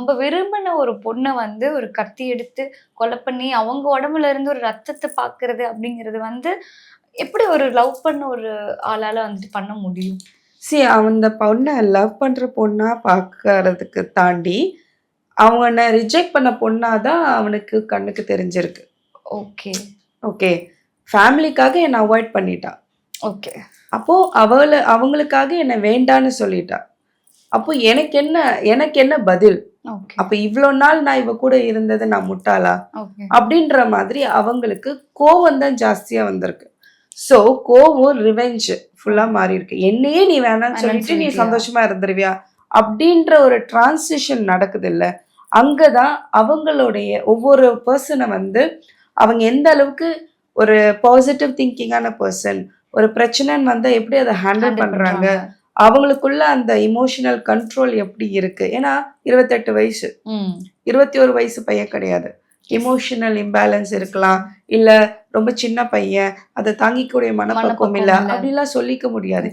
நம்ம விரும்பின ஒரு பொண்ண வந்து ஒரு கத்தி எடுத்து கொலை பண்ணி அவங்க உடம்புல இருந்து ஒரு ரத்தத்தை பாக்குறது அப்படிங்கிறது வந்து எப்படி ஒரு லவ் பண்ண ஒரு ஆளால வந்துட்டு பண்ண முடியும்? அந்த பொண்ண லவ் பண்ற பொண்ணா பார்க்கறதுக்கு தாண்டி, அவன ரிஜெக்ட் பண்ண பொண்ணா தான் அவனுக்கு கண்ணுக்கு தெரிஞ்சிருக்கு. ஓகே. ஓகே. ஃபேமிலிக்காக என்ன அவாய்ட் பண்ணிட்டா. ஓகே. அப்போ அவங்களுக்காக என்ன வேண்டான்னு சொல்லிட்டா. அப்போ எனக்கு என்ன பதில்? ஓகே. அப்ப இவ்ளோ நாள் நான் இவ கூட இருந்தது நான் முட்டாளா? ஓகே. அப்படின்ற மாதிரி அவங்களுக்கு கோவம் தான் ஜாஸ்தியா வந்திருக்கு. ஸோ கோவம் ரிவெஞ்ச் ஃபுல்லா மாறியிருக்கு. என்னையே நீ வேணான்னு சொல்லிட்டு நீ சந்தோஷமா இருந்துருவியா? அப்படின்ற ஒரு டிரான்சிஷன் நடக்குதுல்ல. அங்க தான் அவங்களுடைய ஒவ்வொரு பெர்சன வந்து அவங்க எந்த அளவுக்கு ஒரு பாசிட்டிவ் திங்கிங்கான பெர்சன், ஒரு பிரச்சனைன்னு வந்தா எப்படி அத ஹேண்டில் பண்றாங்க? அவங்களுக்குள்ள அந்த இமோஷனல் கண்ட்ரோல் எப்படி இருக்கு? ஏன்னா 28 வயசு. 21 வயசு பையன் கிடையாது. இமோஷனல் இம்பேலன்ஸ் இருக்கலாம். இல்ல ரொம்ப சின்ன பையன். அத தாங்கிக்கூடிய மனப்பக்குவம் இல்ல. அப்படிலாம் சொல்லிக்க முடியாது.